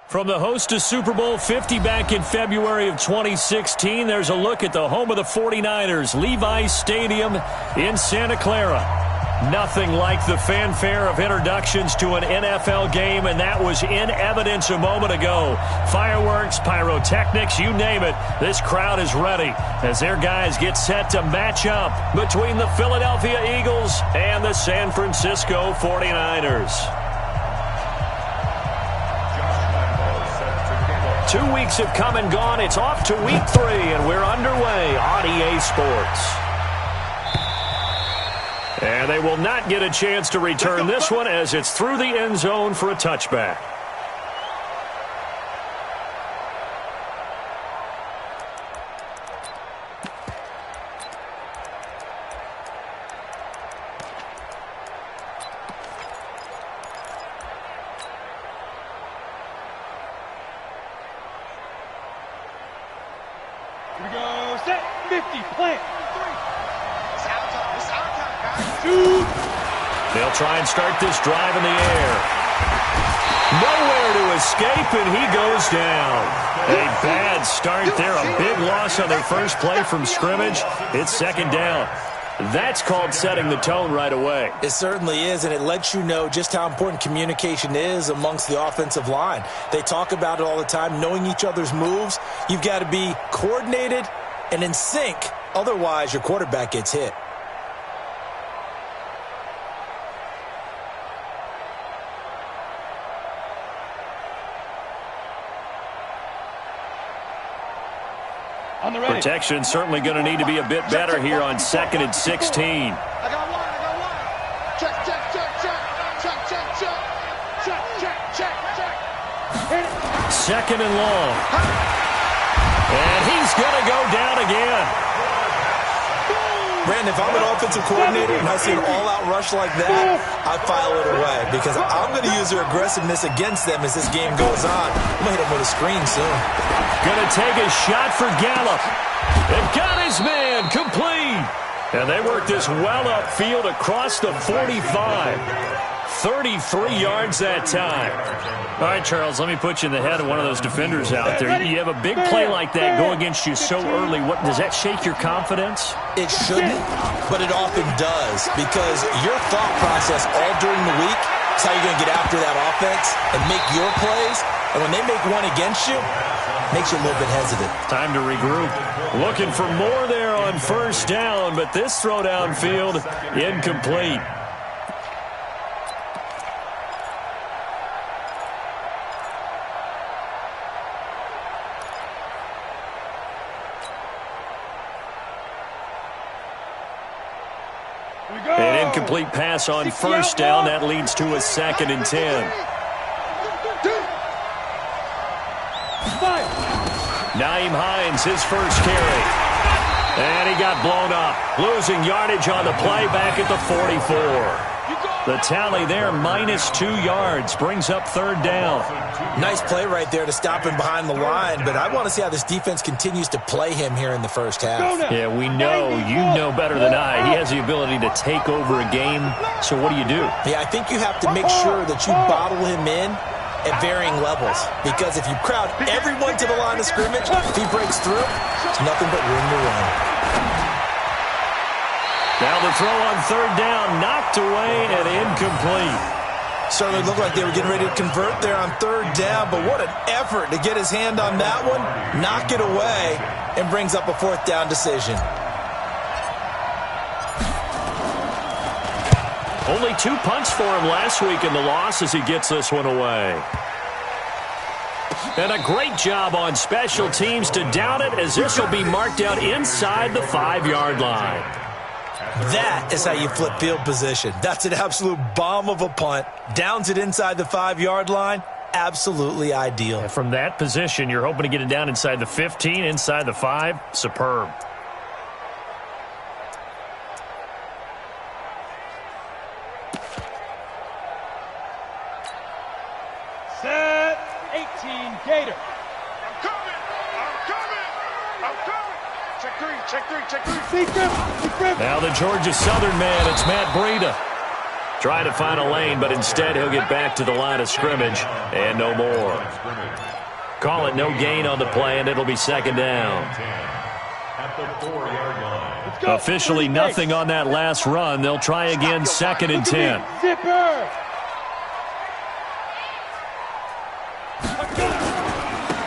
From the host to Super Bowl 50 back in February of 2016, there's a look at the home of the 49ers, Levi's Stadium in Santa Clara. Nothing like the fanfare of introductions to an NFL game, and that was in evidence a moment ago. Fireworks, pyrotechnics, you name it, this crowd is ready as their guys get set to match up between the Philadelphia Eagles and the San Francisco 49ers. 2 weeks have come and gone. It's off to week 3, and we're underway on EA Sports. And they will not get a chance to return this one as it's through the end zone for a touchback. They'll try and start this drive in the air. Nowhere to escape, and he goes down. A bad start there, a big loss on their first play from scrimmage. It's second down. That's called setting the tone right away. It certainly is, and it lets you know just how important communication is amongst the offensive line. They talk about it all the time, knowing each other's moves. You've got to be coordinated and in sync. Otherwise, your quarterback gets hit. Protection certainly going to need to be a bit better here on 2nd and 16. I got one. Check. Second and long. And he's going to go down again. Brandon, if I'm an offensive coordinator and I see an all-out rush like that, I file it away because I'm going to use their aggressiveness against them as this game goes on. I'm going to hit them with a screen soon. Going to take a shot for Gallup. And got his man complete. And they work this well upfield across the 45. 33 yards that time. All right, Charles, let me put you in the head of one of those defenders out there. You have a big play like that go against you so early. What does that shake your confidence? It shouldn't, but it often does because your thought process all during the week is how you're going to get after that offense and make your plays. And when they make one against you, it makes you a little bit hesitant. Time to regroup. Looking for more there on first down, but this throw downfield incomplete. An incomplete pass on first down. That leads to a 2nd and 10. Nyheim Hines, his first carry. And he got blown up. Losing yardage on the play back at the 44. The tally there, -2 yards. Brings up 3rd down. Nice play right there to stop him behind the line, but I want to see how this defense continues to play him here in the first half. Yeah, we know. You know better than I. He has the ability to take over a game. So what do you do? Yeah, I think you have to make sure that you bottle him in at varying levels. Because if you crowd everyone to the line of scrimmage, if he breaks through, it's nothing but room to run. Now the throw on 3rd down, knocked away and incomplete. Certainly looked like they were getting ready to convert there on 3rd down, but what an effort to get his hand on that one, knock it away, and brings up a 4th down decision. Only 2 punts for him last week in the loss as he gets this one away. And a great job on special teams to down it as this will be marked out inside the 5-yard line. That is how you flip field position. That's an absolute bomb of a punt. Downs it inside the 5-yard line. Absolutely ideal. And from that position, you're hoping to get it down inside the 15, inside the 5. Superb. Set 18 Gator. Check three. Now the Georgia Southern man, it's Matt Breida. Trying to find a lane, but instead he'll get back to the line of scrimmage and no more. Call it no gain on the play, and it'll be second down. At the 4-yard line. Officially nothing on that last run. They'll try again, second and 10. Zipper.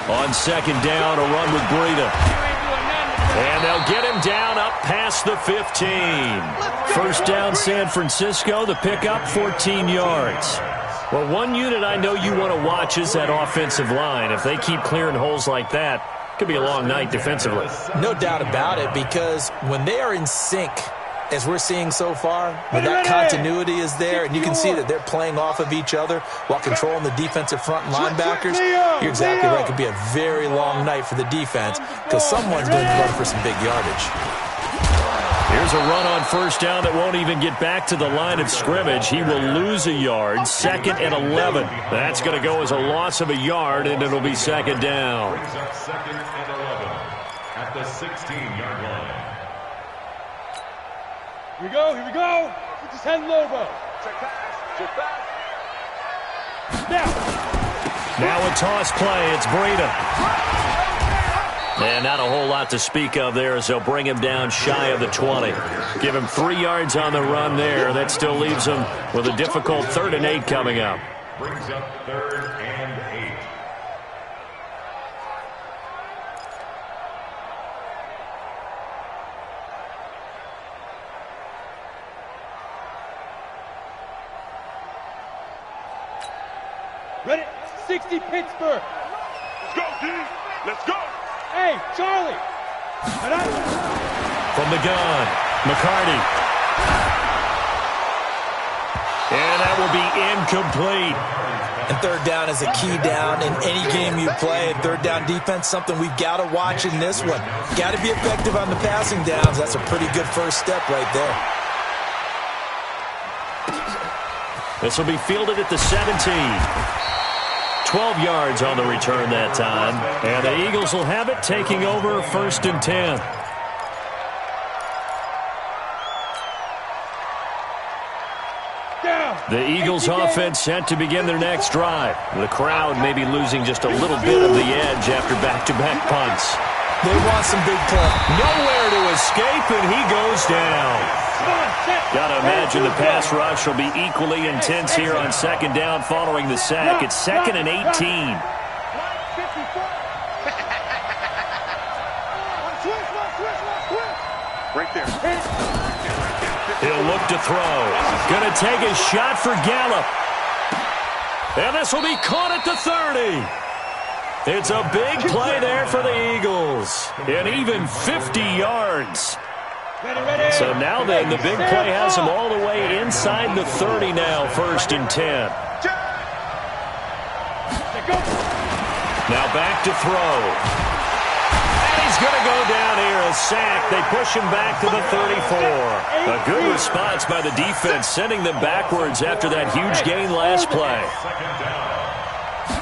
On second down, a run with Breida. And they'll get him down up past the 15. First down, San Francisco. The pickup, 14 yards. Well, one unit I know you want to watch is that offensive line. If they keep clearing holes like that, it could be a long night defensively. No doubt about it, because when they are in sync, as we're seeing so far, when that continuity is there, and you can see that they're playing off of each other while controlling the defensive front linebackers, you're exactly right. It could be a very long night for the defense because someone's going to run for some big yardage. Here's a run on first down that won't even get back to the line of scrimmage. He will lose a yard, second and 11. That's going to go as a loss of a yard, and it'll be second down. Second and 11 at the 16-yard line. Here we go, here we go. With his head Lobo. Check pass. Check pass. Now a toss play. It's Breida. And not a whole lot to speak of there as they'll bring him down shy of the 20. Give him 3 yards on the run there. That still leaves him with a difficult 3rd and 8 coming up. Brings up 3rd and 8. Ready? 60 Pittsburgh. Let's go, D. Let's go. Hey, Charlie. From the gun, McCarty. And that will be incomplete. And third down is a key down in any game you play. Third down defense, something we've got to watch in this one. Got to be effective on the passing downs. That's a pretty good first step right there. This will be fielded at the 17. 12 yards on the return that time. And the Eagles will have it, taking over 1st and 10. The Eagles offense set to begin their next drive. The crowd may be losing just a little bit of the edge after back-to-back punts. They want some big play. Nowhere to escape, and he goes down. Got to imagine the pass rush will be equally intense here on second down following the sack. It's 2nd and 18. Right there. He'll look to throw. Going to take a shot for Gallup. And this will be caught at the 30. It's a big play there for the Eagles. And even 50 yards. So now then, the big play has them all the way inside the 30 now, 1st and 10. Now back to throw. And he's going to go down here, a sack. They push him back to the 34. A good response by the defense, sending them backwards after that huge gain last play.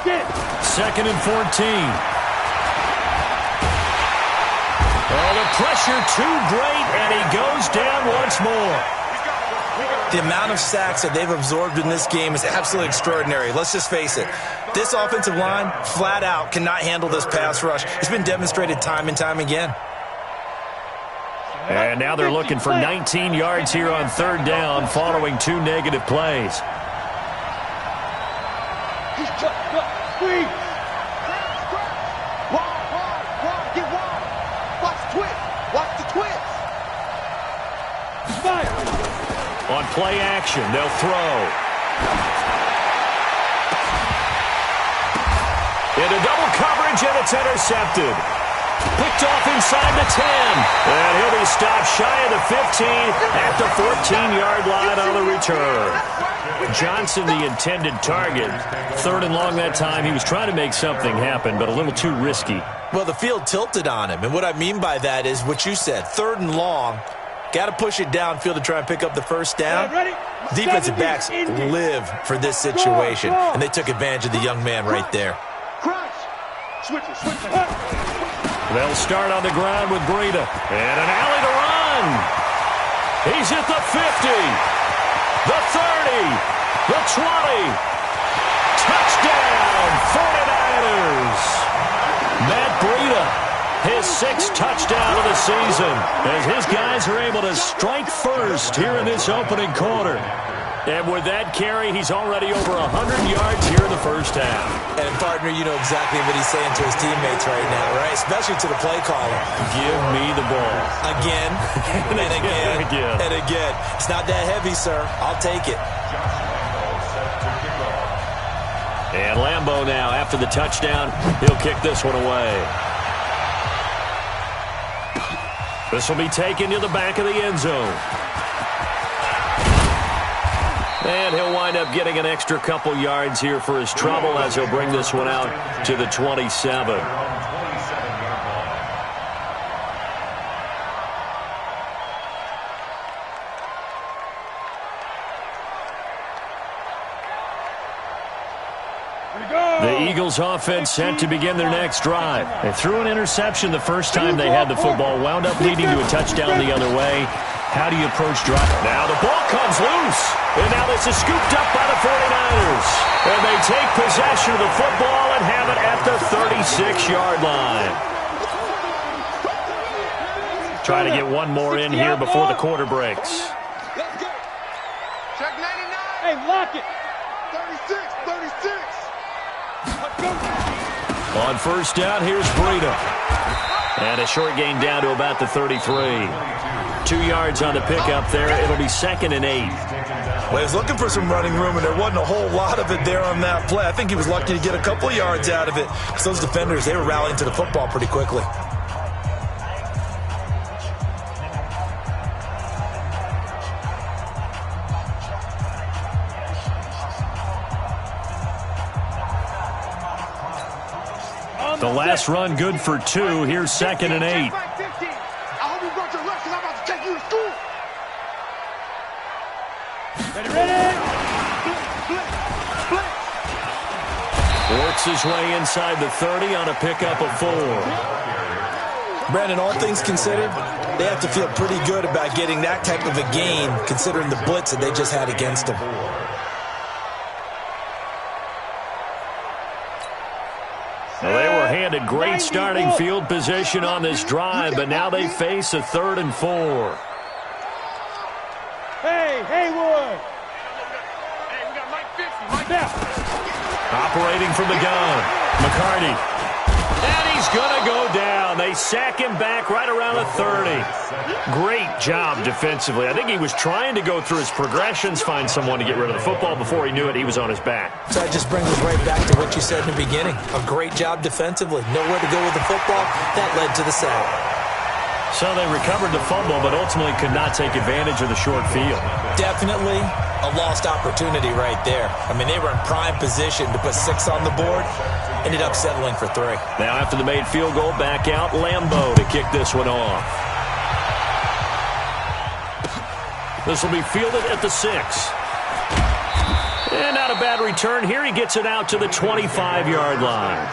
2nd and 14. Oh, the pressure too great, and he goes down once more. The amount of sacks that they've absorbed in this game is absolutely extraordinary. Let's just face it. This offensive line, flat out, cannot handle this pass rush. It's been demonstrated time and time again. And now they're looking for 19 yards here on 3rd down following 2 negative plays. Squeeze. Get wide. Watch the twist. Watch the twist. On play action, they'll throw. Into double coverage, and it's intercepted. Picked off inside the 10. And he'll be stopped shy of the 15 at the 14-yard line on the return. Johnson, the intended target. 3rd and long that time. He was trying to make something happen, but a little too risky. Well, the field tilted on him. And what I mean by that is what you said. 3rd and long. Got to push it downfield to try and pick up the first down. Defensive backs live for this situation. And they took advantage of the young man right there. Crunch. Switch it. They'll start on the ground with Breida. And an alley to run. He's at the 50. The 30. The 20. Touchdown, 49ers. Matt Breida, his 6th touchdown of the season, as his guys are able to strike first here in this opening quarter. And with that carry, he's already over 100 yards here in the first half. And, partner, you know exactly what he's saying to his teammates right now, right? Especially to the play caller. Give me the ball. Again, and again, and again. It's not that heavy, sir. I'll take it. And Lambeau now, after the touchdown, he'll kick this one away. This will be taken to the back of the end zone. And he'll wind up getting an extra couple yards here for his trouble as he'll bring this one out to the 27. The Eagles offense set to begin their next drive. They threw an interception the first time they had the football, wound up leading to a touchdown the other way. How do you approach drive? Now the ball comes loose. And now this is scooped up by the 49ers. And they take possession of the football and have it at the 36-yard line. Try to get one more in here before the quarter breaks. Let's go. Check 99. Hey, lock it. 36. On first down, here's Breida. And a short gain down to about the 33. 2 yards on the pickup there. It'll be 2nd and 8. Well, he was looking for some running room, and there wasn't a whole lot of it there on that play. I think he was lucky to get a couple of yards out of it. Because those defenders, they were rallying to the football pretty quickly. The last run good for 2. Here's 2nd and 8. I hope you brought your lunch because I'm about to take you to school. Ready? Works his way inside the 30 on a pickup of 4. Brandon, all things considered, they have to feel pretty good about getting that type of a gain considering the blitz that they just had against them. Well, they were handed great starting field position on this drive, but now they face a 3rd and 4. Hey, Haywood. Hey, we got Mike 50. Mike out. Operating from the gun, McCarty. And he's going to go down. They sack him back right around the 30. Great job defensively. I think he was trying to go through his progressions, find someone to get rid of the football. Before he knew it, he was on his back. So that just brings us right back to what you said in the beginning. A great job defensively. Nowhere to go with the football. That led to the sack. So they recovered the fumble, but ultimately could not take advantage of the short field. Definitely a lost opportunity right there. I mean, they were in prime position to put 6 on the board. Ended up settling for 3. Now after the made field goal, back out Lambeau to kick this one off. This will be fielded at the 6. And not a bad return here. He gets it out to the 25-yard line.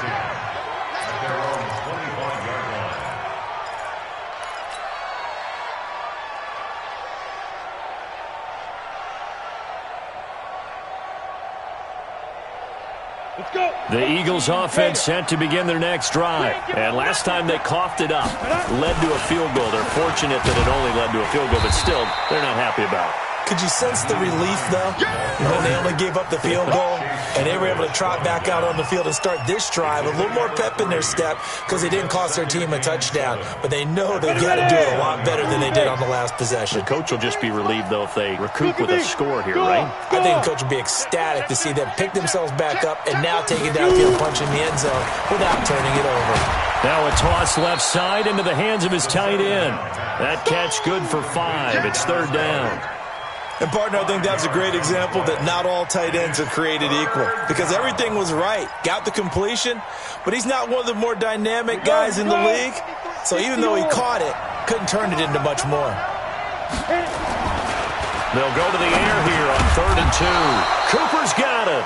Let's go. The Eagles offense set to begin their next drive. And last time they coughed it up, led to a field goal. They're fortunate that it only led to a field goal, but still, they're not happy about it. Could you sense the relief, though, when they only gave up the field goal and they were able to trot back out on the field and start this drive? A little more pep in their step because they didn't cost their team a touchdown. But they know they've got to do it a lot better than they did on the last possession. The coach will just be relieved, though, if they recoup with a score here, right? I think the coach will be ecstatic to see them pick themselves back up and now take it downfield, punch in the end zone without turning it over. Now a toss left side into the hands of his tight end. That catch good for 5. It's 3rd down. And, partner, I think that's a great example that not all tight ends are created equal because everything was right. Got the completion, but he's not one of the more dynamic guys in the league. So even though he caught it, couldn't turn it into much more. They'll go to the air here on 3rd and 2. Cooper's got it.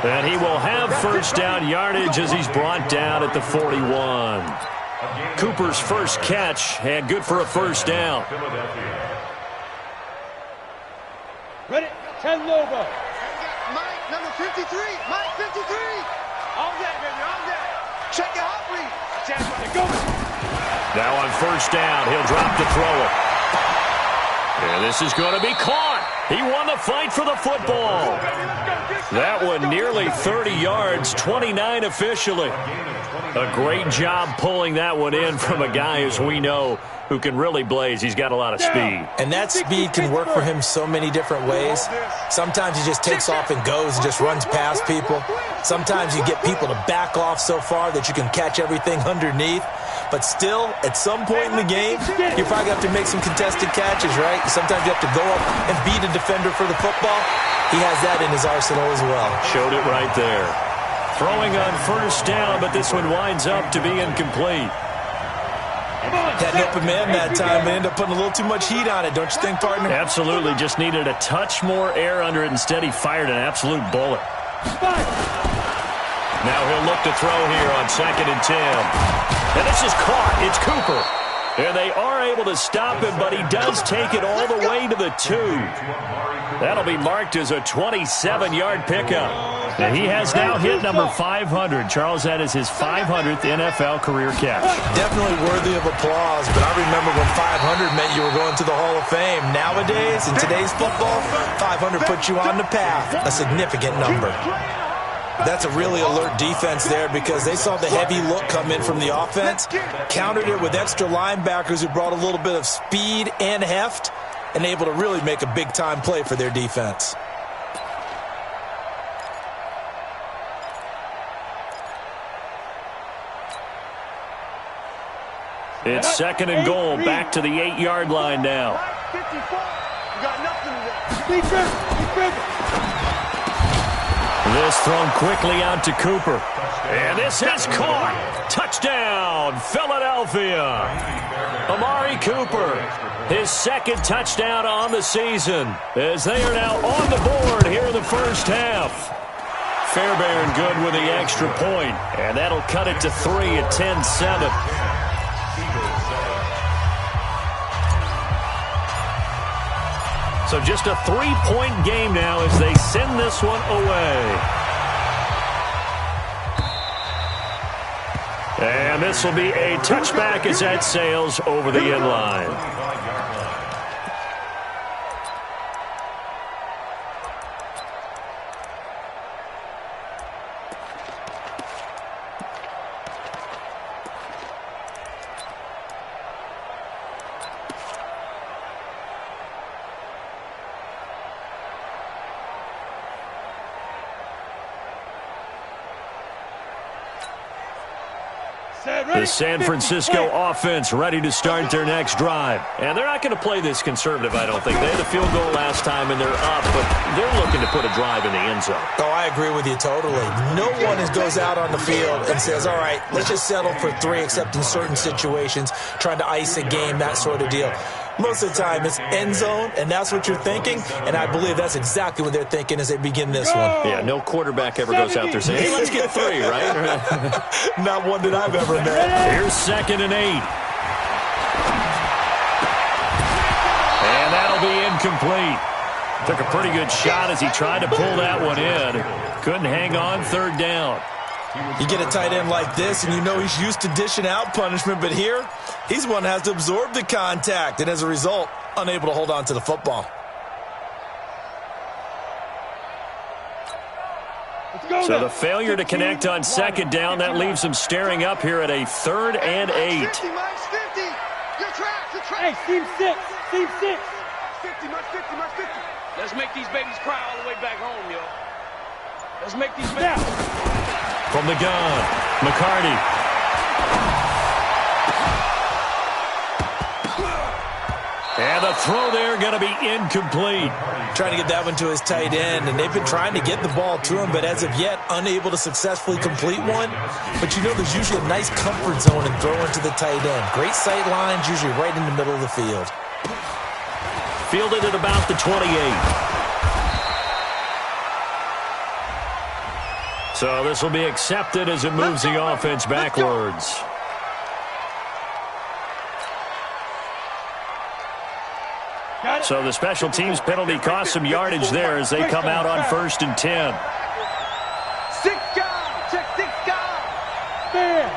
And he will have first down yardage as he's brought down at the 41. Cooper's first catch and good for a first down. Ready? 10 Lobo. Mike, number 53. Mike, 53. All day, baby, all day. Check your hot read. Go. Now on first down, he'll drop to throw it. And this is going to be caught. He won the fight for the football. That one nearly 30 yards, 29 officially. A great job pulling that one in from a guy, as we know, who can really blaze. He's got a lot of speed. And that speed can work for him so many different ways. Sometimes he just takes off and goes and just runs past people. Sometimes you get people to back off so far that you can catch everything underneath. But still, at some point in the game, you probably have to make some contested catches, right? Sometimes you have to go up and beat a defender for the football. He has that in his arsenal as well. Showed it right there. Throwing on first down, but this one winds up to be incomplete. Had an open man that time, but ended up putting a little too much heat on it, don't you think, partner? Absolutely. Just needed a touch more air under it. Instead, he fired an absolute bullet. Now he'll look to throw here on 2nd and 10. And this is caught. It's Cooper. And they are able to stop him, but he does take it all the way to the 2. That'll be marked as a 27-yard pickup. And he has now hit number 500. Charles, that is his 500th NFL career catch. Definitely worthy of applause, but I remember when 500 meant you were going to the Hall of Fame. Nowadays, in today's football, 500 puts you on the path, a significant number. That's a really alert defense there because they saw the heavy look come in from the offense, countered it with extra linebackers who brought a little bit of speed and heft, and able to really make a big-time play for their defense. It's 2nd and goal, back to the 8-yard line now. 54. You got nothing to do. Defense. This thrown quickly out to Cooper. And this is caught. Touchdown, Philadelphia. Amari Cooper, his 2nd touchdown on the season, as they are now on the board here in the first half. Fairbairn good with the extra point, and that'll cut it to 3 at 10-7. So just a 3-point game now as they send this one away. And this will be a touchback as that sails over the end line. The San Francisco offense ready to start their next drive. And they're not going to play this conservative, I don't think. They had the field goal last time, and they're up, but they're looking to put a drive in the end zone. Oh, I agree with you totally. No one goes out on the field and says, all right, let's just settle for 3, except in certain situations, trying to ice a game, that sort of deal. Most of the time, it's end zone, and that's what you're thinking, and I believe that's exactly what they're thinking as they begin this one. Yeah, no quarterback ever goes out there saying, hey, let's get 3, right? Not one that I've ever met. Here's 2nd and 8. And that'll be incomplete. Took a pretty good shot as he tried to pull that one in. Couldn't hang on, 3rd down. You get a tight end like this, and you know he's used to dishing out punishment, but here, he's one that has to absorb the contact, and as a result, unable to hold on to the football. So the failure to connect on 2nd down, that leaves him staring up here at a 3rd and 8. 50, Mike's 50. Your tracks, your Hey, tracks. team 6. Team 6. 50, Mike's 50, Mike's 50. Let's make these babies cry all the way back home, yo. Let's make these babies. From the gun, McCarty. And the throw there going to be incomplete. Trying to get that one to his tight end, and they've been trying to get the ball to him, but as of yet, unable to successfully complete one. But you know there's usually a nice comfort zone in throwing to the tight end. Great sight lines, usually right in the middle of the field. Fielded at about the 28. So this will be accepted as it moves the offense backwards. So the special teams penalty cost some yardage there as they come out on 1st and 10. 6 guys. Check 6 guys. Man.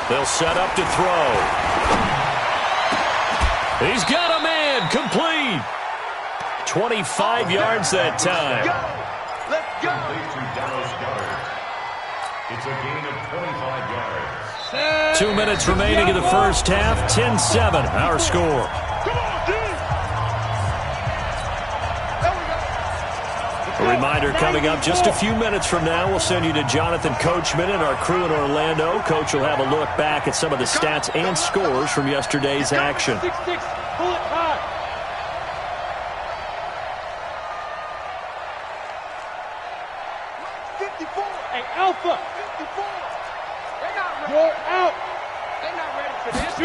They'll set up to throw. He's got a man. Complete. 25 yards that time. Let's go. Complete to Dallas Goedert. It's a gain of 25 yards. 2 minutes remaining in the first half. 10-7, our score. A reminder coming up just a few minutes from now. We'll send you to Jonathan Coachman and our crew in Orlando. Coach will have a look back at some of the stats and scores from yesterday's action. 6-6. Pull it high. Hey, Alpha. 54. They're not ready. You're out. They're not ready for this.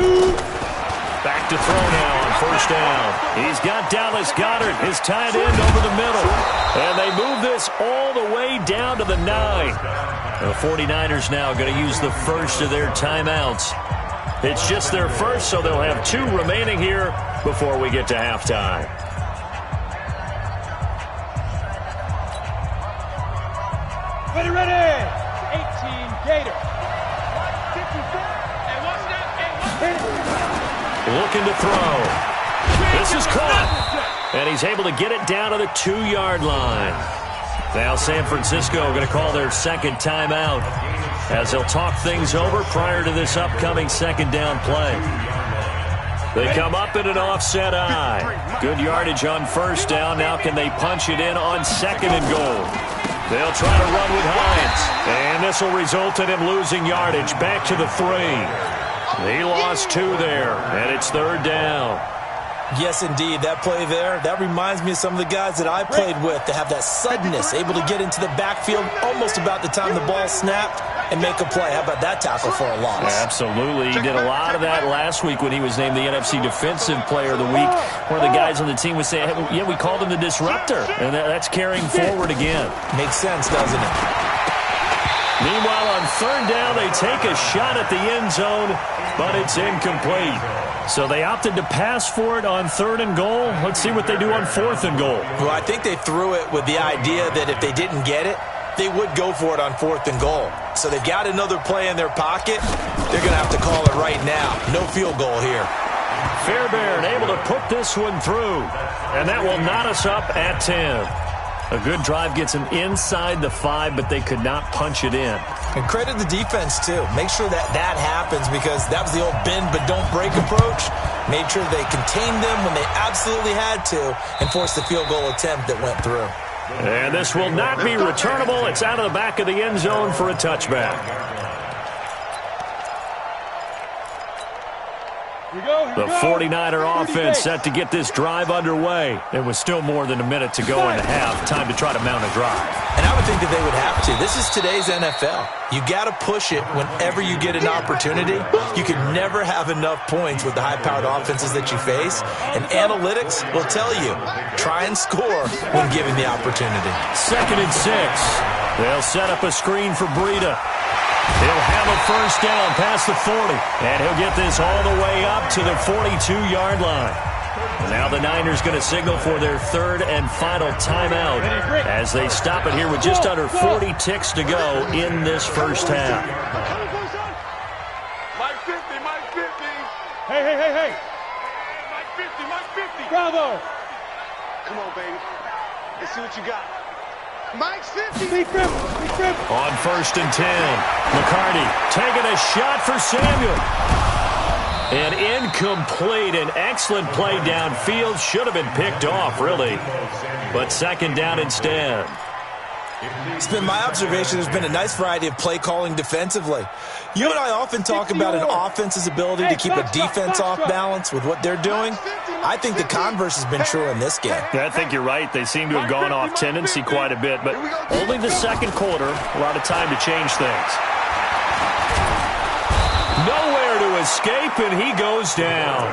Back to throw now on 1st down. He's got Dallas Goedert, his tight end, over the middle. And they move this all the way down to the 9. The 49ers now going to use the first of their timeouts. It's just their first, so they'll have 2 remaining here before we get to halftime. Ready. 18 Gator. Looking to throw. This is caught. And he's able to get it down to the 2-yard line. Now San Francisco going to call their second timeout as they'll talk things over prior to this upcoming 2nd down play. They come up in an offset eye. Good yardage on 1st down. Now can they punch it in on 2nd and goal? They'll try to run with Hines. And this will result in him losing yardage. Back to the 3. He lost 2 there, and it's 3rd down. Yes, indeed. That play there, that reminds me of some of the guys that I played with that have that suddenness, able to get into the backfield almost about the time the ball snapped and make a play. How about that tackle for a loss? Absolutely. He did a lot of that last week when he was named the NFC Defensive Player of the Week. One of the guys on the team would say, hey, yeah, we called him the disruptor, and that's carrying forward again. Makes sense, doesn't it? Meanwhile, on 3rd down, they take a shot at the end zone, but it's incomplete. So they opted to pass for it on 3rd and goal. Let's see what they do on 4th and goal. Well, I think they threw it with the idea that if they didn't get it, they would go for it on 4th and goal. So they've got another play in their pocket. They're going to have to call it right now. No field goal here. Fairbairn able to put this one through, and that will knot us up at 10. A good drive gets them inside the 5, but they could not punch it in. And credit the defense, too. Make sure that that happens because that was the old bend but don't break approach. Made sure they contained them when they absolutely had to and forced the field goal attempt that went through. And this will not be returnable. It's out of the back of the end zone for a touchback. The 49er offense set to get this drive underway. There was still more than a minute to go in the half. Time to try to mount a drive. And I would think that they would have to. This is today's NFL. You got to push it whenever you get an opportunity. You can never have enough points with the high-powered offenses that you face. And analytics will tell you, try and score when given the opportunity. 2nd and 6. They'll set up a screen for Breida. He'll have a 1st down past the 40, and he'll get this all the way up to the 42-yard line. And now the Niners going to signal for their 3rd and final timeout as they stop it here with just under 40 ticks to go in this first half. Mike 50, Mike 50. Hey. Mike 50. Bravo. Come on, baby. Let's see what you got. Mike's 50. Be crippled. On 1st and 10, McCarty taking a shot for Samuel. And incomplete. An excellent play downfield. Should have been picked off, really. But 2nd down instead. It's been my observation there's been a nice variety of play calling defensively. You and I often talk about an offense's ability to keep a defense off balance with what they're doing. I think the converse has been true in this game. Yeah, I think you're right. They seem to have gone off tendency quite a bit, but only the 2nd quarter, a lot of time to change things. Nowhere to to escape, and he goes down.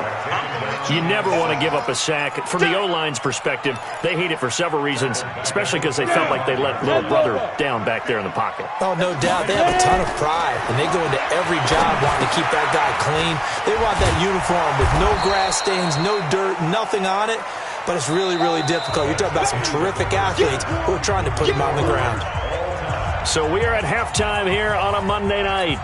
You never want to give up a sack. From the O-line's perspective, they hate it for several reasons, especially because they felt like they let little brother down back there in the pocket. Oh, no doubt. They have a ton of pride, and they go into every job wanting to keep that guy clean. They want that uniform with no grass stains, no dirt, nothing on it. But it's really, really difficult. You're talking about some terrific athletes who are trying to put him on the ground. So we are at halftime here on a Monday night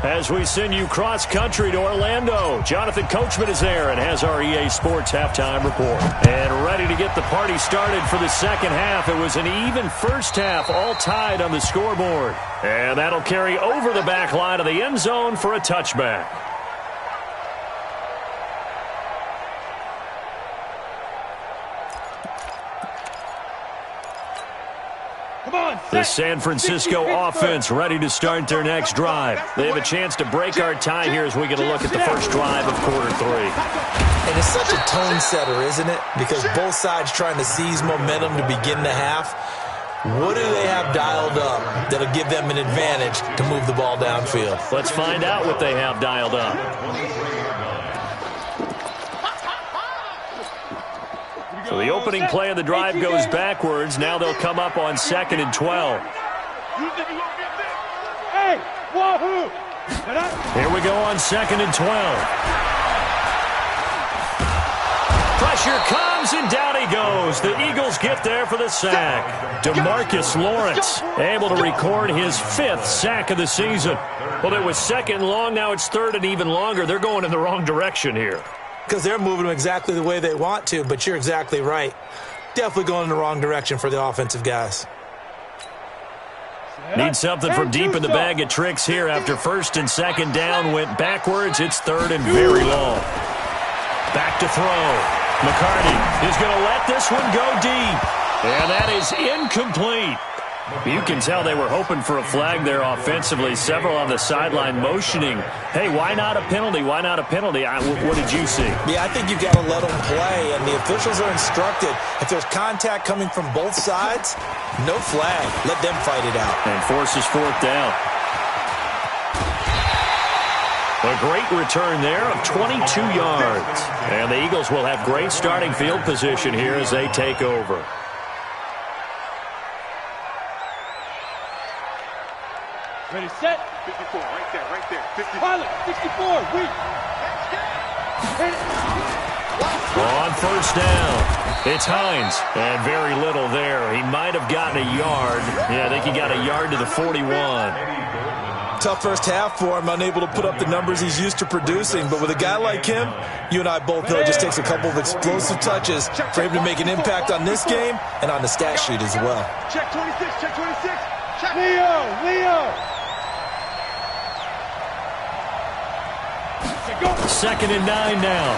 as we send you cross-country to Orlando. Jonathan Coachman is there and has our EA Sports halftime report. And ready to get the party started for the second half. It was an even first half, all tied on the scoreboard. And that'll carry over the back line of the end zone for a touchback. The San Francisco offense ready to start their next drive. They have a chance to break our tie here as we get a look at the first drive of quarter 3. And it's such a tone setter, isn't it? Because both sides trying to seize momentum to begin the half. What do they have dialed up that'll give them an advantage to move the ball downfield? Let's find out what they have dialed up. So the opening play of the drive goes backwards. Now they'll come up on 2nd and 12. Hey, wahoo! Here we go on 2nd and 12. Pressure comes, and down he goes. The Eagles get there for the sack. DeMarcus Lawrence able to record his 5th sack of the season. Well, it was 2nd and long. Now it's 3rd and even longer. They're going in the wrong direction here. Because they're moving them exactly the way they want to, but you're exactly right. Definitely going in the wrong direction for the offensive guys. Need something from deep in the bag of tricks here after 1st and 2nd down went backwards. It's 3rd and very long. Back to throw. McCarty is going to let this one go deep. And that is incomplete. You can tell they were hoping for a flag there offensively. Several on the sideline motioning. Hey, why not a penalty? Why not a penalty? What did you see? Yeah, I think you've got to let them play, and the officials are instructed. If there's contact coming from both sides, no flag. Let them fight it out. And forces 4th down. A great return there of 22 yards. And the Eagles will have great starting field position here as they take over. Ready, set. 54, right there. 54. Pilot, 64, weak. On 1st down, it's Hines. And very little there. He might have gotten a yard. Yeah, I think he got a yard to the 41. Tough first half for him, unable to put up the numbers he's used to producing. But with a guy like him, you and I both know it just takes a couple of explosive touches for him to make an impact on this game and on the stat sheet as well. Check 26, check 26. Check. Leo. 2nd and 9 now.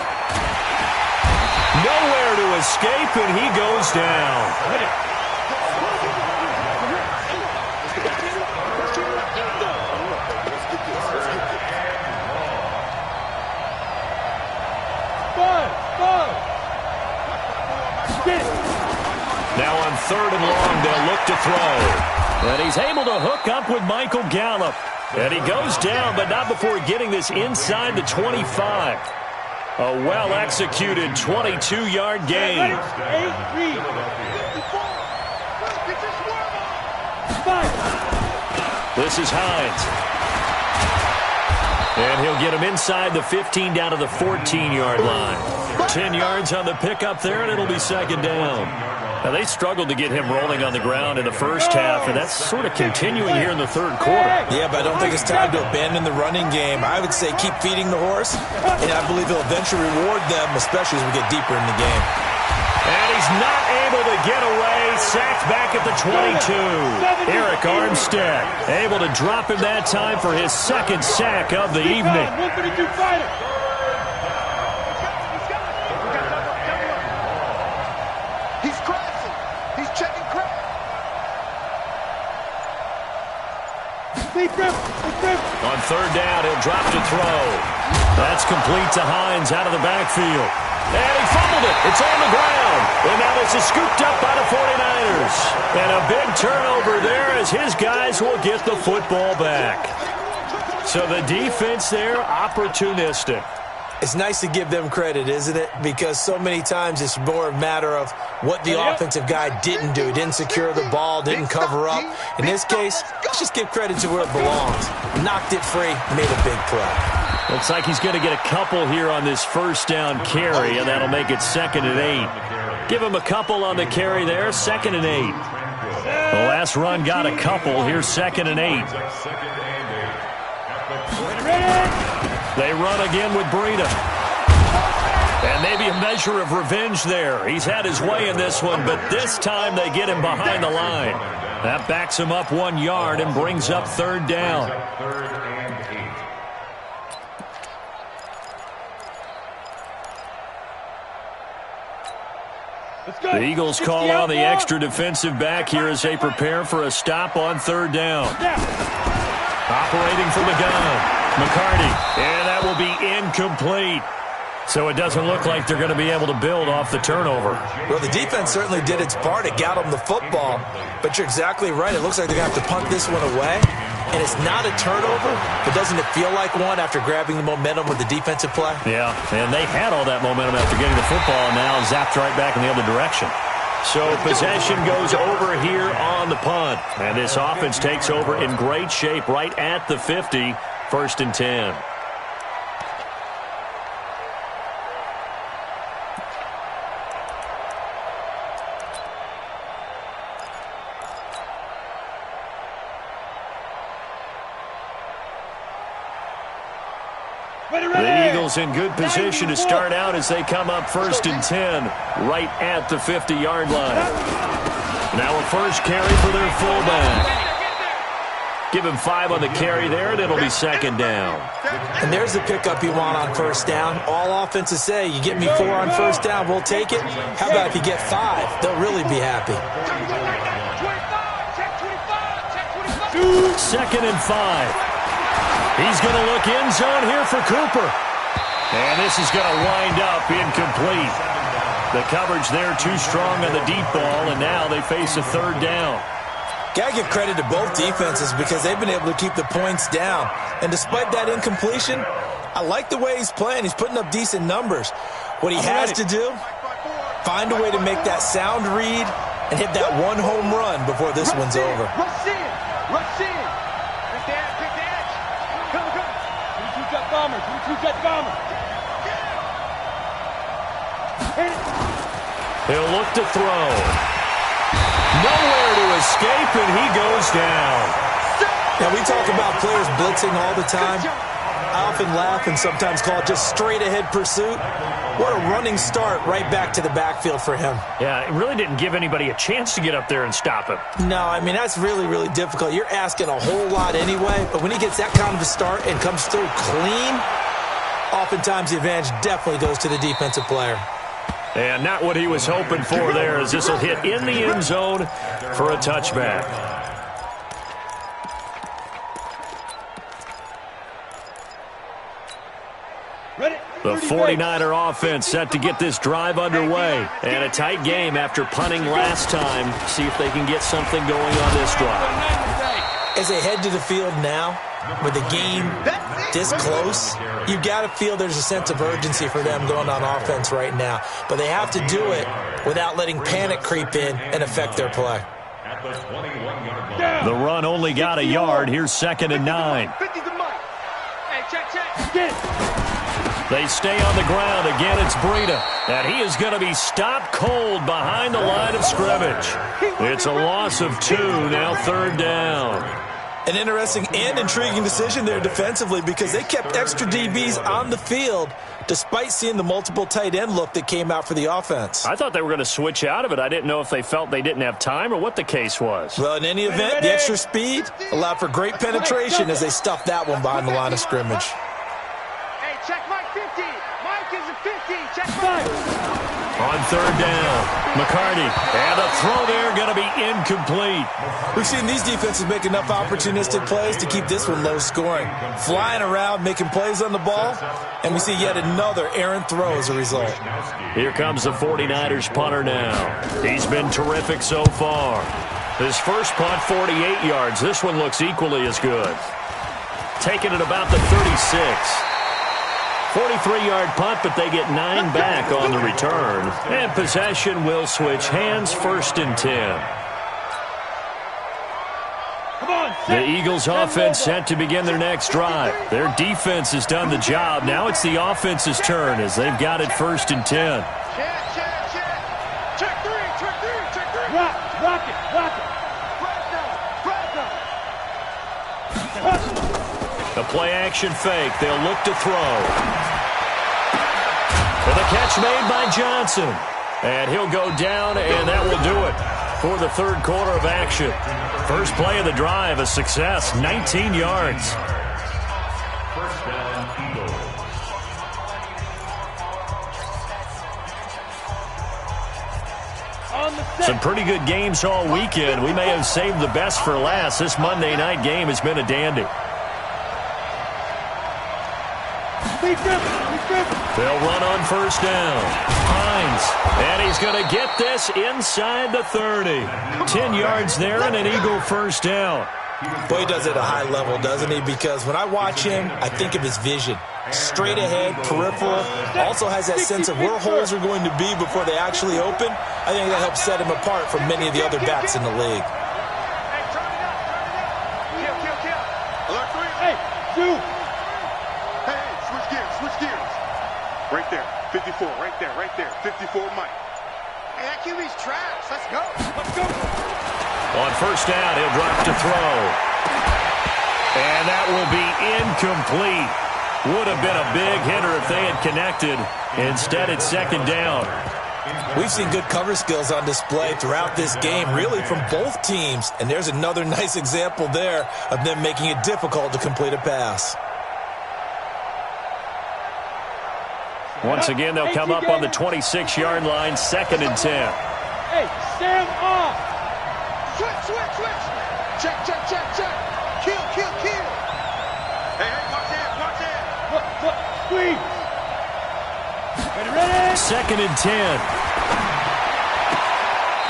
Nowhere to escape, and he goes down. Now on 3rd and long, they'll look to throw. And he's able to hook up with Michael Gallup. And he goes down, but not before getting this inside the 25. A well-executed 22-yard gain. This is Hines. And he'll get him inside the 15 down to the 14-yard line. 10 yards on the pickup there, and it'll be 2nd down. Now, they struggled to get him rolling on the ground in the first half, and that's sort of continuing here in the 3rd quarter. Yeah, but I don't think it's time to abandon the running game. I would say keep feeding the horse, and I believe he'll eventually reward them, especially as we get deeper in the game. And he's not able to get away. Sacked back at the 22. Eric Armstead able to drop him that time for his 2nd sack of the evening. On 3rd down, he'll drop to throw. That's complete to Hines out of the backfield. And he fumbled it. It's on the ground. And now this is scooped up by the 49ers. And a big turnover there as his guys will get the football back. So the defense there, opportunistic. It's nice to give them credit, isn't it? Because so many times it's more a matter of what the offensive guy didn't do. He didn't secure the ball, didn't cover up. In this case, let's just give credit to where it belongs. Knocked it free, made a big play. Looks like he's going to get a couple here on this first down carry, and that'll make it 2nd and 8. Give him a couple on the carry there, 2nd and 8. The last run got a couple. Here's 2nd and 8. They run again with Breida. And maybe a measure of revenge there. He's had his way in this one, but this time they get him behind the line. That backs him up 1 yard and brings up 3rd down. The Eagles call on the extra defensive back here as they prepare for a stop on 3rd down. Operating from the gun. McCarty, and that will be incomplete. So it doesn't look like they're going to be able to build off the turnover. Well, the defense certainly did its part. It got them the football. But you're exactly right. It looks like they're going to have to punt this one away. And it's not a turnover, but doesn't it feel like one after grabbing the momentum with the defensive play? Yeah, and they had all that momentum after getting the football, and now zapped right back in the other direction. So possession goes over here on the punt. And this offense takes over in great shape right at the 50. 1st and 10. The Eagles in good position to start out as they come up 1st and 10 right at the 50-yard line. Now a first carry for their fullback. Give him 5 on the carry there, and it'll be 2nd down. And there's the pickup you want on 1st down. All offenses say, you get me 4 on 1st down, we'll take it. How about if you get 5? They'll really be happy. 2nd and 5. He's going to look end zone here for Cooper. And this is going to wind up incomplete. The coverage there too strong on the deep ball, and now they face a 3rd down. Got to give credit to both defenses because they've been able to keep the points down. And despite that incompletion, I like the way he's playing. He's putting up decent numbers. What he has to do, find a way to make that sound read and hit that 1 home run before this one's over. Rush in. Rush in. Pick the edge. Pick the edge. Come. 22 jet bomber. 22 jet bomber. He'll look to throw. Nowhere to escape, and he goes down. Now, we talk about players blitzing all the time. I often laugh and sometimes call it just straight-ahead pursuit. What a running start right back to the backfield for him. Yeah, it really didn't give anybody a chance to get up there and stop him. No, I mean, that's really, really difficult. You're asking a whole lot anyway, but when he gets that kind of a start and comes through clean, oftentimes the advantage definitely goes to the defensive player. And not what he was hoping for there, as this will hit in the end zone for a touchback. The 49er offense set to get this drive underway. And a tight game after punting last time. See if they can get something going on this drive. As they head to the field now, with the game this close, you've got to feel there's a sense of urgency for them going on offense right now. But they have to do it without letting panic creep in and affect their play. The run only got a yard. Here's 2nd and 9. Hey, check. They stay on the ground. Again, it's Breida. And he is going to be stopped cold behind the line of scrimmage. It's a loss of 2, now 3rd down. An interesting and intriguing decision there defensively because they kept extra DBs on the field despite seeing the multiple tight end look that came out for the offense. I thought they were going to switch out of it. I didn't know if they felt they didn't have time or what the case was. Well, in any event, the extra speed allowed for great penetration as they stuffed that one behind the line of scrimmage. Hey, check Mike 50. Mike is a 50. Check Mike. On 3rd down, McCarty. And the throw there going to be incomplete. We've seen these defenses make enough opportunistic plays to keep this one low scoring. Flying around, making plays on the ball, and we see yet another errant throw as a result. Here comes the 49ers punter now. He's been terrific so far. His first punt, 48 yards. This one looks equally as good. taken at about the 36. 43-yard punt, but they get 9 back on the return. And possession will switch hands, 1st and 10. The Eagles offense set to begin their next drive. Their defense has done the job. Now it's the offense's turn as they've got it 1st and 10. Check three. Rock it. The play-action fake. They'll look to throw. And the catch made by Johnson. And he'll go down, and that will do it for the 3rd quarter of action. First play of the drive, a success, 19 yards. First down, Eagles. Some pretty good games all weekend. We may have saved the best for last. This Monday night game has been a dandy. They'll run on 1st down. Hines, and he's going to get this inside the 30. 10 yards there and an Eagle 1st down. Boy, he does it at a high level, doesn't he? Because when I watch him, I think of his vision. Straight ahead, peripheral. Also has that sense of where holes are going to be before they actually open. I think that helps set him apart from many of the other backs in the league. Hey, dude. Hey, switch gears. Right there, 54, right there. 54, Mike. Hey, that QB's trash. Let's go. On 1st down, he'll drop to throw. And that will be incomplete. Would have been a big hitter if they had connected. Instead, it's 2nd down. We've seen good cover skills on display throughout this game, really from both teams. And there's another nice example there of them making it difficult to complete a pass. Once again, they'll come up on the 26-yard line, 2nd and 10. Hey, stand off. Switch. Check. Kill. Hey, watch it. Look, squeeze. Ready? 2nd and 10.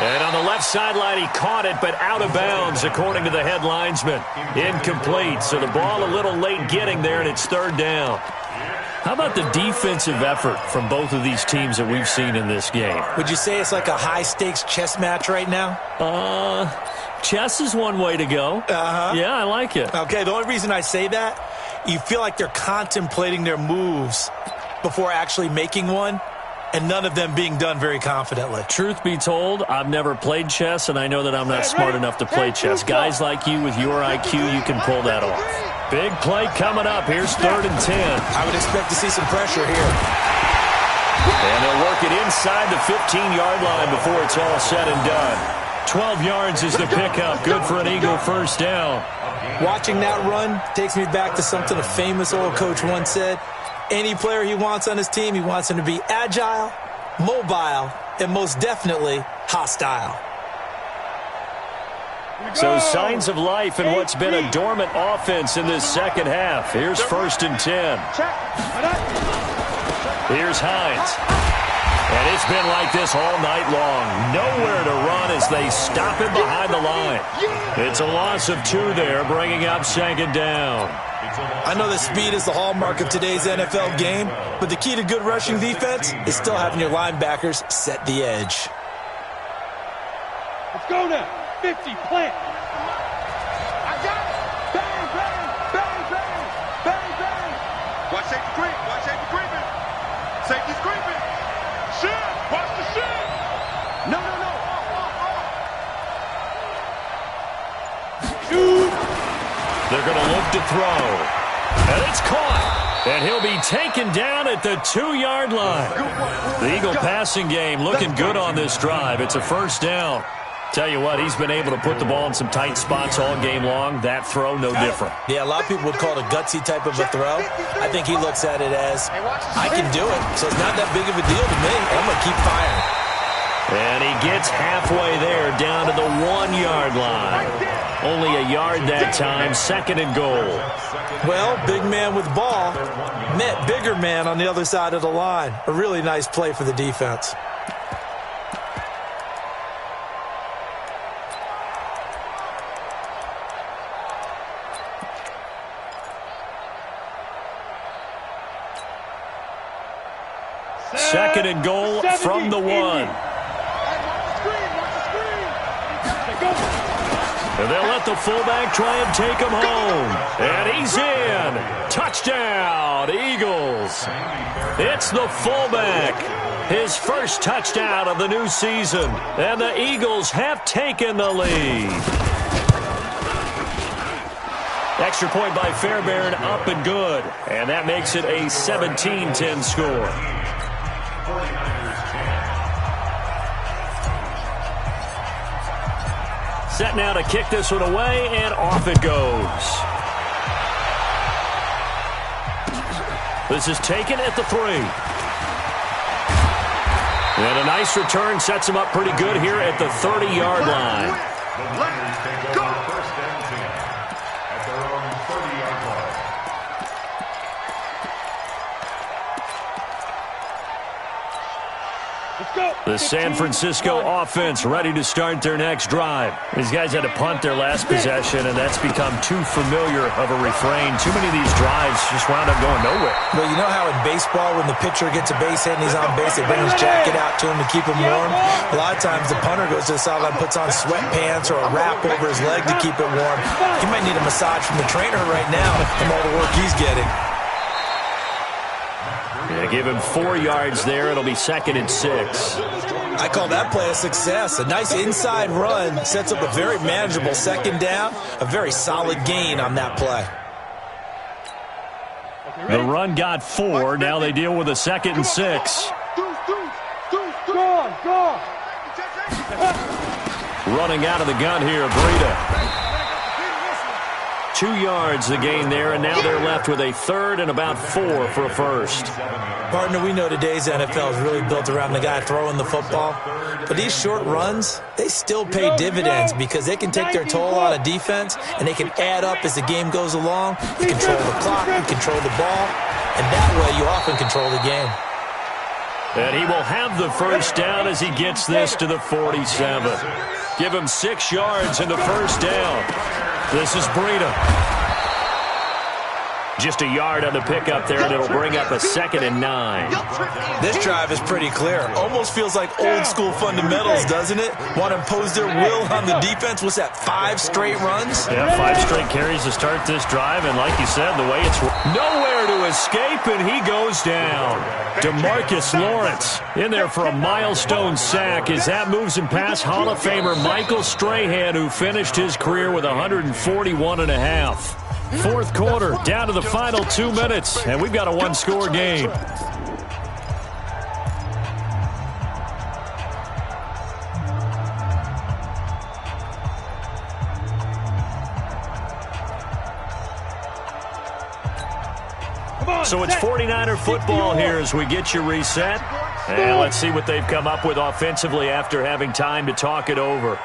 And on the left sideline, he caught it, but out of bounds, according to the head linesman. Incomplete, so the ball a little late getting there, and it's 3rd down. How about the defensive effort from both of these teams that we've seen in this game? Would you say it's like a high-stakes chess match right now? Chess is one way to go. Uh-huh. Yeah, I like it. Okay, the only reason I say that, you feel like they're contemplating their moves before actually making one, and none of them being done very confidently. Truth be told, I've never played chess, and I know that I'm not smart enough to play chess. Guys like you with your IQ, you can pull that off. Big play coming up. Here's 3rd and 10. I would expect to see some pressure here. And they'll work it inside the 15-yard line before it's all said and done. 12 yards is the pickup. Good for an Eagle 1st down. Watching that run takes me back to something a famous old coach once said. Any player he wants on his team, he wants him to be agile, mobile, and most definitely hostile. So signs of life in what's been a dormant offense in this 2nd half. Here's 1st and 10. Here's Hines. And it's been like this all night long. Nowhere to run as they stop him behind the line. It's a loss of 2 there, bringing up 2nd down. I know that speed is the hallmark of today's NFL game, but the key to good rushing defense is still having your linebackers set the edge. Let's go now. 50, plant. I got it. Bang. Watch safety creeping. Safety's creeping. Shit. Watch the shit. No. Shoot. They're going to look to throw. And it's caught. And he'll be taken down at the 2-yard line. The Eagle passing game looking good on this drive. It's a 1st down. Tell you what, he's been able to put the ball in some tight spots all game long. That throw, no different. Yeah, a lot of people would call it a gutsy type of a throw. I think he looks at it as, I can do it, so it's not that big of a deal to me. I'm going to keep firing. And he gets halfway there, down to the 1-yard line. Only a yard that time, 2nd and goal. Well, big man with ball met bigger man on the other side of the line. A really nice play for the defense. Second and goal from the 1. And they'll let the fullback try and take him home. And he's in. Touchdown, Eagles. It's the fullback. His first touchdown of the new season. And the Eagles have taken the lead. Extra point by Fairbairn, up and good. And that makes it a 17-10 score. Set now to kick this one away, and off it goes. This is taken at the 3. And a nice return sets him up pretty good here at the 30-yard line. Let's go. First and 10 at their own 30-yard line. The San Francisco offense ready to start their next drive. These guys had to punt their last possession, and that's become too familiar of a refrain. Too many of these drives just wound up going nowhere. Well, you know how in baseball, when the pitcher gets a base hit and he's on base, they bring his jacket out to him to keep him warm? A lot of times the punter goes to the sideline, puts on sweatpants or a wrap over his leg to keep it warm. He might need a massage from the trainer right now from all the work he's getting. Yeah, give him 4 yards there. It'll be 2nd and 6. I call that play a success. A nice inside run sets up a very manageable second down. A very solid gain on that play. The run got 4. Now they deal with a 2nd and 6. Running out of the gun here, Breida. 2 yards the gain there, and now they're left with a 3rd and about 4 for a first. Partner, we know today's NFL is really built around the guy throwing the football. But these short runs, they still pay dividends because they can take their toll on a defense, and they can add up as the game goes along. You control the clock, you control the ball, and that way you often control the game. And he will have the first down as he gets this to the 47. Give him 6 yards in the first down. This is Breida. Just a yard on the pickup there, and it'll bring up a 2nd and 9. This drive is pretty clear. Almost feels like old school fundamentals, doesn't it? Want to impose their will on the defense. What's that, 5 straight runs? Yeah, 5 straight carries to start this drive, and like you said, the way it's nowhere to escape, and he goes down. DeMarcus Lawrence in there for a milestone sack as that moves him past Hall of Famer Michael Strahan, who finished his career with 141.5. Fourth quarter, down to the final 2 minutes, and we've got a 1-score game. So it's 49er football here as we get you reset. And let's see what they've come up with offensively after having time to talk it over.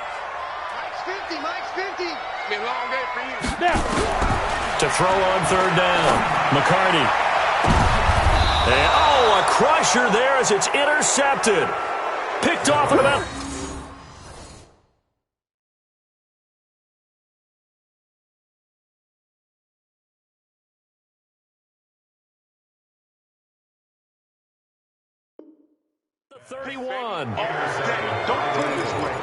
Mike's 50. Been a long day for you. Now. To throw on 3rd down. McCarty. And, oh, a crusher there as it's intercepted. Picked off at about... the 31. Don't put it this way.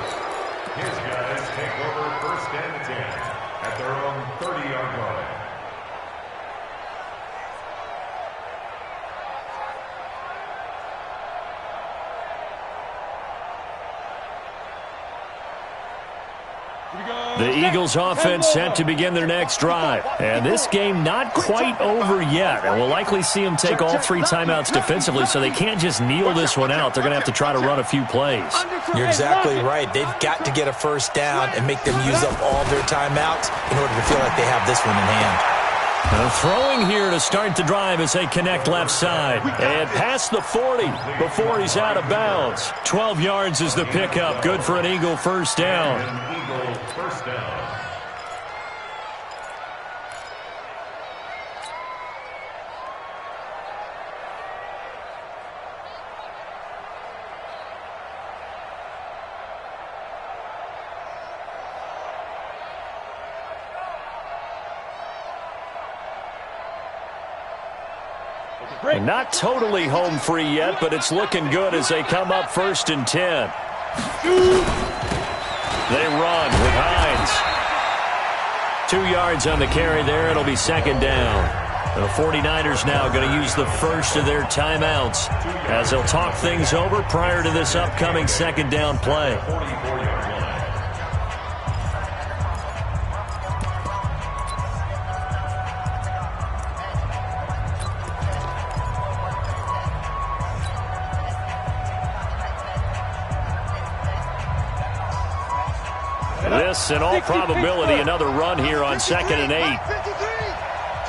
His guys take over 1st and 10 at their own 30-yard line. The Eagles offense set to begin their next drive. And this game not quite over yet. And we'll likely see them take all 3 timeouts defensively, so they can't just kneel this one out. They're going to have to try to run a few plays. You're exactly right. They've got to get a first down and make them use up all their timeouts in order to feel like they have this one in hand. Throwing here to start the drive as they connect left side. And past the 40 before he's out of bounds. 12 yards is the pickup. Good for an Eagle first down. Eagle first down. And not totally home free yet, but it's looking good as they come up 1st and 10. They run with Hines. 2 yards on the carry there. It'll be 2nd down. The 49ers now going to use the first of their timeouts as they'll talk things over prior to this upcoming 2nd down play. This, in all probability, another run here on 2nd and 8.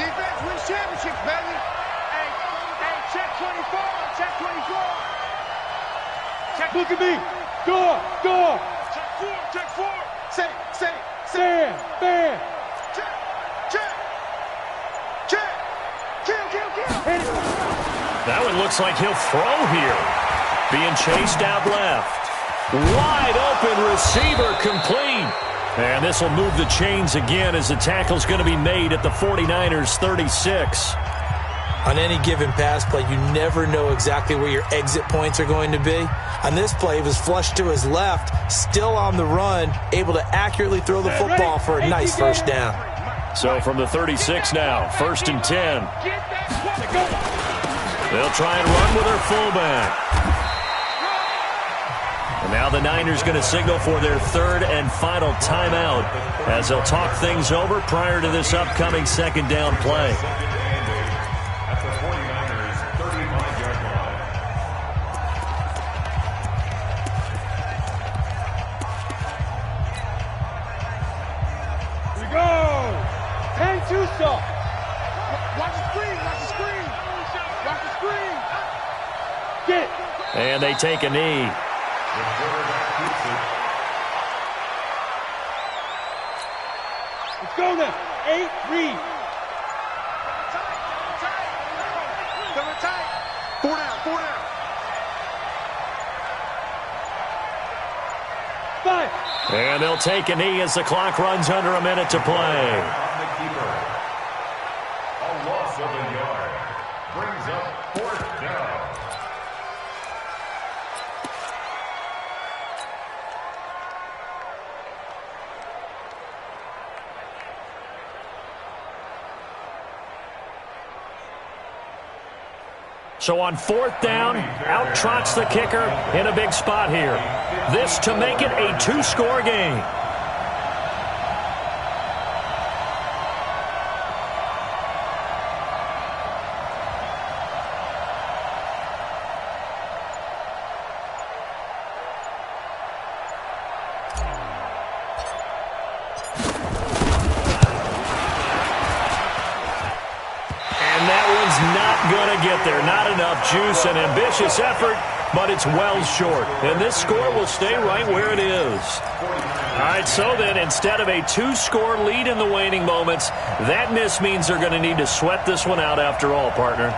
Defense wins championships, baby. Hey, check 24, check 24. Look at me. Door. Check 4. Say. Bam. Check. Kill. That one looks like he'll throw here. Being chased out left. Wide open receiver complete. And this will move the chains again as the tackle's going to be made at the 49ers 36. On any given pass play, you never know exactly where your exit points are going to be. On this play, it was flushed to his left, still on the run, able to accurately throw the football for a nice first down. So from the 36 now, 1st and 10. They'll try and run with their fullback. And now the Niners going to signal for their 3rd and final timeout as they'll talk things over prior to this upcoming 2nd down play. At the 49ers 35-yard line. Here we go. Hang too soft. Watch the screen. Get. And they take a knee. Let's go now. 8, read. Cover tight. 4 down. 5. And they'll take a knee as the clock runs under a minute to play. A loss of a yard brings up 4th down. So on 4th down, out trots the kicker in a big spot here. This to make it a 2-score game. Going to get there. Not enough juice. An ambitious effort, but it's well short. And this score will stay right where it is. All right, so then instead of a 2-score lead in the waning moments, that miss means they're going to need to sweat this one out after all, partner.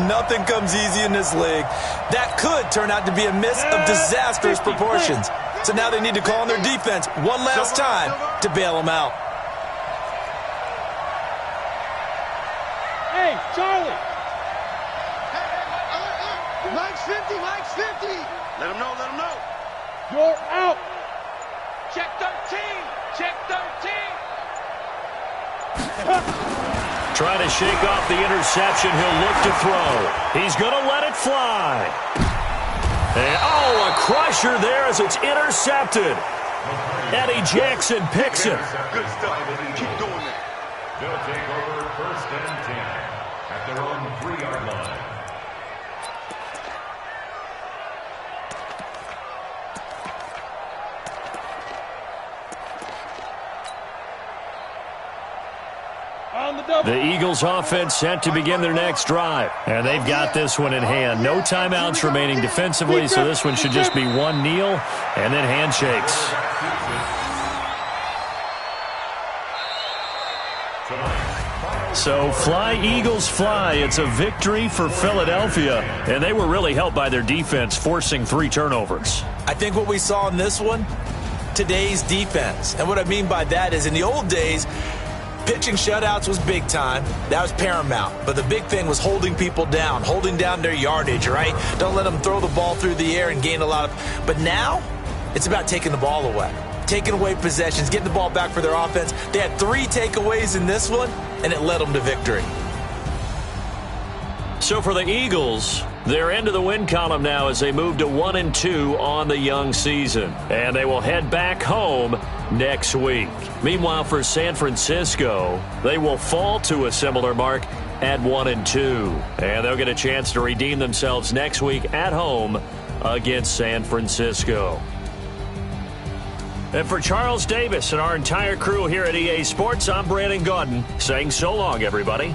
Nothing comes easy in this league. That could turn out to be a miss of disastrous proportions. So now they need to call on their defense one last time to bail them out. Hey, Charlie. Mike's 50. Let him know. You're out. Check 13. Trying to shake off the interception. He'll look to throw. He's going to let it fly. And, a crusher there as it's intercepted. Eddie Jackson picks it. Good stuff. Keep doing that. They'll take over 1st and 10 at their own 3-yard line. The Eagles offense set to begin their next drive. And they've got this one in hand. No timeouts remaining defensively, so this one should just be one kneel and then handshakes. So fly, Eagles, fly. It's a victory for Philadelphia. And they were really helped by their defense, forcing 3 turnovers. I think what we saw in this one, today's defense. And what I mean by that is in the old days, Pitching shutouts was big time. That was paramount. But the big thing was holding people down, holding down their yardage, right? Don't let them throw the ball through the air and gain a lot of... But now, it's about taking the ball away. Taking away possessions, getting the ball back for their offense. They had 3 takeaways in this one, and it led them to victory. So for the Eagles, they're into the win column now as they move to 1-2 on the young season. And they will head back home next week. Meanwhile, for San Francisco, they will fall to a similar mark at 1-2. And they'll get a chance to redeem themselves next week at home against San Francisco. And for Charles Davis and our entire crew here at EA Sports, I'm Brandon Gaudin saying so long, everybody.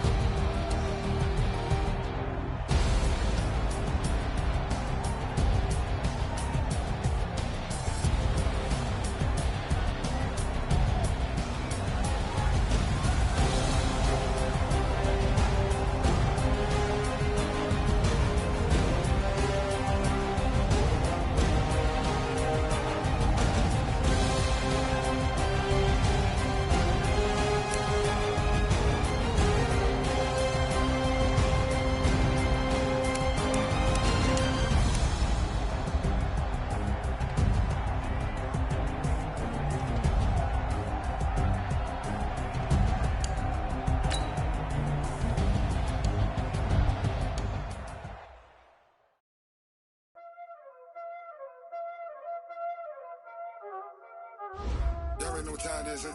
Y'all already know what time it is, huh?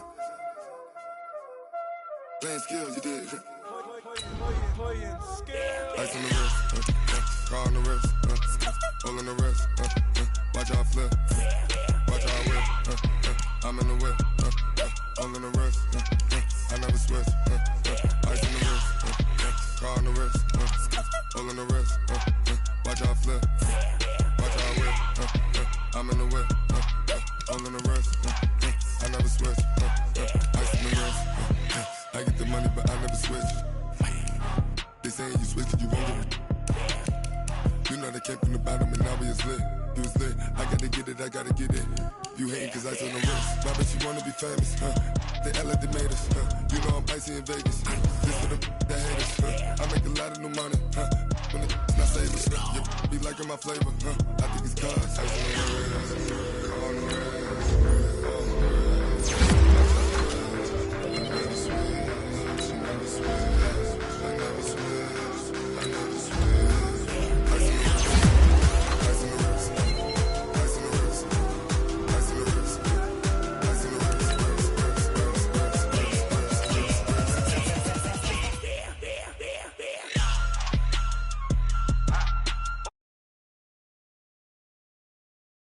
Playing skills, you did. Playing skills. Ice on the wrist, car on the wrist, hole in the wrist, watch out flip, watch out whip, I'm in the whip, hole in the wrist, I never switch, ice on the wrist, car on the wrist, hole in the wrist, watch out flip, watch out whip, I'm in the whip, hole in the wrist, I never switch, ice on the wrist, I get the money but I never switch. They saying you switch, you won't get it. You know they came from the bottom and now we is lit. You was lit, I gotta get it, I gotta get it. You hating cause ice on the wrist. Why bet you wanna be famous, They act like they made us, You know I'm icy in Vegas, This for the that hate us, I make a lot of new money, When it's not saving, You be liking my flavor, I think it's cause ice on the wrist.